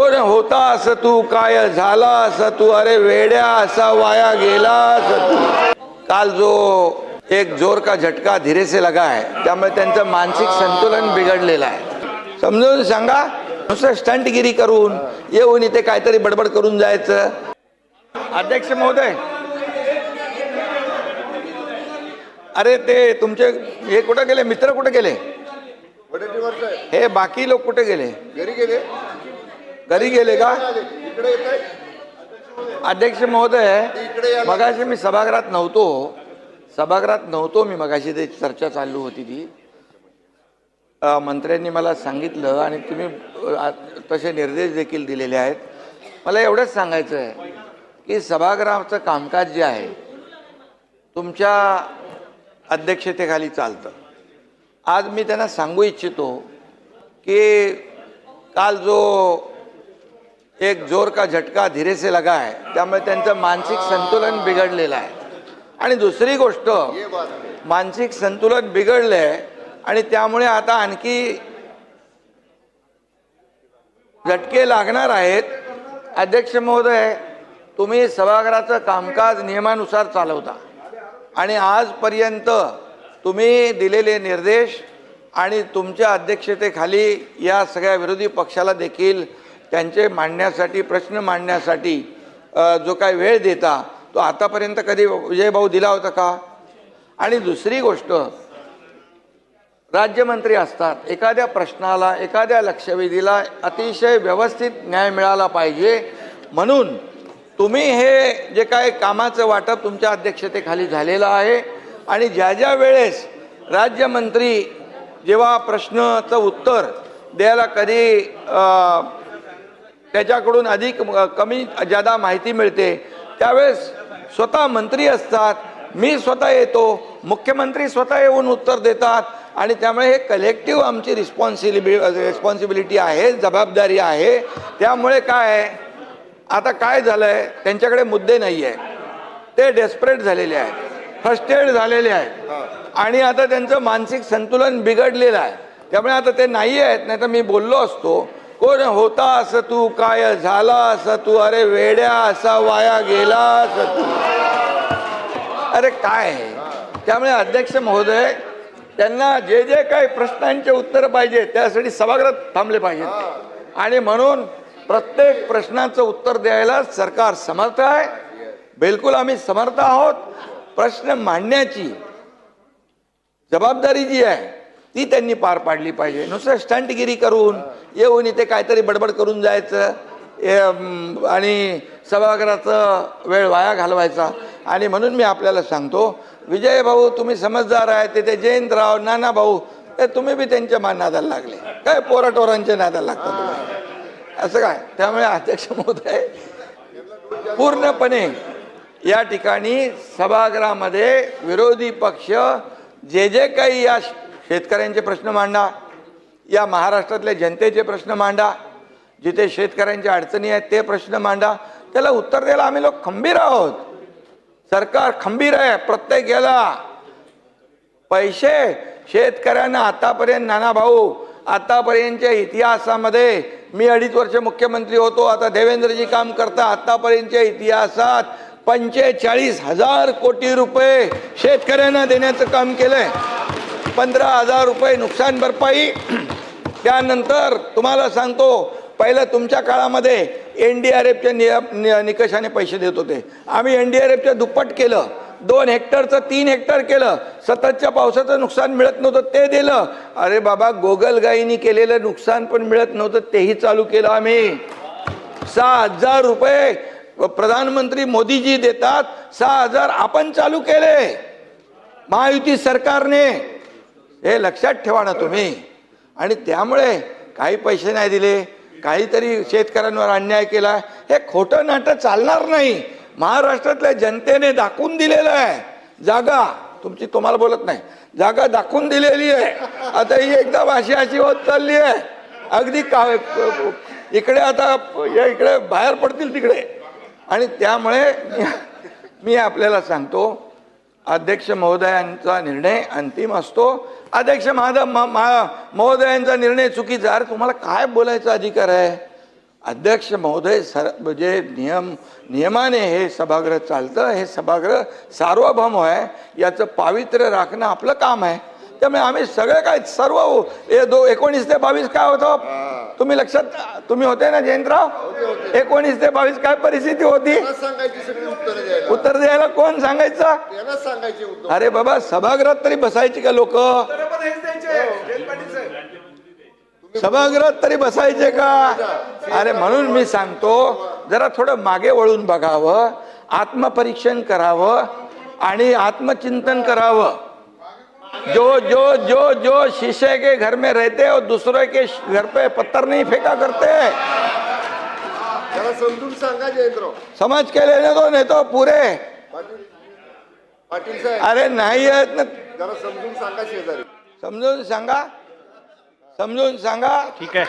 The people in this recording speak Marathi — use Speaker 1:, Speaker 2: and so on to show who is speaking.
Speaker 1: कोण होता असं तू, काय झाला असं तू, अरे वेड्या असा वाया गेला असं तू। काल जो एक जोर का झटका धीरे से लगा है, त्यामुळे त्यांचं मानसिक संतुलन बिघडलेलं आहे। समजून सांगा, नुसतं स्टंटगिरी करून येऊन इथे काहीतरी बडबड करून जायचं। अध्यक्ष महोदय, अरे ते तुमचे हे कुठे गेले, मित्र कुठे गेले, हे बाकी लोक कुठे गेले? घरी गेले का? अध्यक्ष महोदय, मगाशी मी सभागृहात नव्हतो मी मगाशी ते चर्चा चालू होती ती, मंत्र्यांनी मला सांगितलं आणि तुम्ही तसे निर्देश देखील दिलेले आहेत। मला एवढंच सांगायचं आहे की सभागृहाचं कामकाज जे आहे तुमच्या अध्यक्षतेखाली चालतं। आज मी त्यांना सांगू इच्छितो की काल जो एक जोर का झटका धीरे से लगा है, त्यामुळे त्यांचं मानसिक संतुलन बिघडलेलं आहे। आणि दुसरी गोष्ट, मानसिक संतुलन बिघडलंय आणि त्यामुळे आता आणखी झटके लागणार आहेत। अध्यक्ष महोदय, तुम्ही सभागृहाचं कामकाज नियमानुसार चालवता आणि आजपर्यंत तुम्ही दिलेले निर्देश आणि तुमच्या अध्यक्षतेखाली या सगळ्या विरोधी पक्षाला देखील त्यांचे मांडण्यासाठी, प्रश्न मांडण्यासाठी जो काही वेळ देता तो आतापर्यंत कधी विजय भाऊ दिला होता का? आणि दुसरी गोष्ट, राज्यमंत्री असतात, एखाद्या प्रश्नाला, एखाद्या लक्षवेधीला अतिशय व्यवस्थित न्याय मिळाला पाहिजे, म्हणून तुम्ही हे जे काय कामाचं वाटप तुमच्या अध्यक्षतेखाली झालेलं आहे आणि ज्या ज्या वेळेस राज्यमंत्री जेव्हा प्रश्नाचं उत्तर द्यायला कधी त्याच्याकडून अधिक कमी जादा माहिती मिळते, त्यावेळेस स्वतः मंत्री असतात, मी स्वतः येतो, मुख्यमंत्री स्वतः येऊन उत्तर देतात आणि त्यामुळे हे कलेक्टिव्ह आमची रिस्पॉन्सिबिलिटी आहे, जबाबदारी आहे। त्यामुळे काय आता काय झालंय, त्यांच्याकडे मुद्दे नाही आहे, ते डेस्परेट झालेले आहेत, फ्रस्ट्रेट झालेले आहेत आणि आता त्यांचं मानसिक संतुलन बिघडलेलं आहे। त्यामुळे आता ते नाही आहेत, नाही तर मी बोललो असतो, कोण होता असं तू, काय झाला असं तू, अरे वेड्या असा वाया गेला असं तू, अरे काय। त्यामुळे अध्यक्ष महोदय, त्यांना जे जे काही प्रश्नांचे उत्तर पाहिजे त्यासाठी सभागृहात थांबले पाहिजेत आणि म्हणून प्रत्येक प्रश्नाचं उत्तर द्यायला सरकार समर्थ आहे, बिलकुल आम्ही समर्थ आहोत। प्रश्न मांडण्याची जबाबदारी जी आहे ती त्यांनी पार पाडली पाहिजे। नुसतं स्टंटगिरी करून येऊन इथे काहीतरी बडबड करून जायचं आणि सभागृहाचा वेळ वाया घालवायचा। आणि म्हणून मी आपल्याला सांगतो, विजय भाऊ तुम्ही समजदार आहे, ते जयंतराव, नाना भाऊ, तुम्ही बी त्यांच्या नादाला लागले, काय पोराटोरांच्या नादाला लागतात तुम्ही, असं काय। त्यामुळे अध्यक्ष महोदय, पूर्णपणे या ठिकाणी सभागृहामध्ये विरोधी पक्ष जे जे काही या शेतकऱ्यांचे प्रश्न मांडा, या महाराष्ट्रातल्या जनतेचे प्रश्न मांडा, जिथे शेतकऱ्यांच्या अडचणी आहेत ते प्रश्न मांडा, त्याला उत्तर द्यायला आम्ही लोक खंबीर आहोत, सरकार खंबीर आहे। प्रत्येक याला पैसे शेतकऱ्यांना आतापर्यंत, नाना भाऊ, आतापर्यंतच्या इतिहासामध्ये, मी 2.5 वर्ष मुख्यमंत्री होतो, आता देवेंद्रजी काम करता, आतापर्यंतच्या इतिहासात 45,000 कोटी रुपये शेतकऱ्यांना देण्याचं काम केलंय। 15,000 रुपये नुकसान भरपाई। त्यानंतर तुम्हाला सांगतो, पहिलं तुमच्या काळामध्ये NDRFच्या निकषाने पैसे देत होते, आम्ही NDRFच्या दुप्पट केलं, 2 हेक्टरचं 3 हेक्टर केलं, सततच्या पावसाचं नुकसान मिळत नव्हतं ते दिलं। अरे बाबा, गोगलगाईनी केलेलं नुकसान पण मिळत नव्हतं तेही चालू केलं आम्ही। 6,000 रुपये प्रधानमंत्री मोदीजी देतात, 6,000 आपण चालू केले महायुती सरकारने, हे लक्षात ठेवा ना तुम्ही। आणि त्यामुळे काही पैसे नाही दिले, काहीतरी शेतकऱ्यांवर अन्याय केला, हे खोटं नाटक चालणार नाही। महाराष्ट्रातल्या जनतेने दाखवून दिलेलं आहे, जागा तुमची, तुम्हाला बोलत नाही, जागा दाखवून दिलेली आहे। आता ही एकदम अशी होत चालली आहे, अगदी इकडे आता इकडे बाहेर पडतील तिकडे। आणि त्यामुळे मी आपल्याला सांगतो, अध्यक्ष महोदयांचा निर्णय अंतिम असतो। अध्यक्ष महोदयांचा निर्णय चुकीचा, अरे तुम्हाला काय बोलायचा अधिकार आहे? अध्यक्ष महोदय म्हणजे नियमाने हे सभागृह चालतं, हे सभागृह सार्वभौम आहे, याचं पावित्र्य राखणं आपलं काम आहे. त्यामुळे आम्ही सगळे काय सर्व 19 ते 22 काय होतं तुम्ही लक्षात, तुम्ही होते ना जयंतराव? 19 ते 22 काय परिस्थिती होती? उत्तर द्यायला कोण सांगायचं? अरे बाबा, सभागृहात तरी बसायची का लोक? सभागृहात तरी बसायचे का? अरे म्हणून मी सांगतो, जरा थोडं मागे वळून बघावं, आत्मपरीक्षण करावं आणि आत्मचिंतन करावं. जो जो जो जो शीशे के घर में रहते और दूसरे के घर पे पत्थर नहीं फेंका करते.
Speaker 2: जरा समजून सांगा जयेंद्र.
Speaker 1: समझ के लेने दो, नहीं तो पूरे.
Speaker 2: पाटील साहेब,
Speaker 1: अरे नाही आहेत ना.
Speaker 2: जरा समजून सांगा शेजारी.
Speaker 1: समजून सांगा, समजून सांगा.
Speaker 3: ठीक आहे.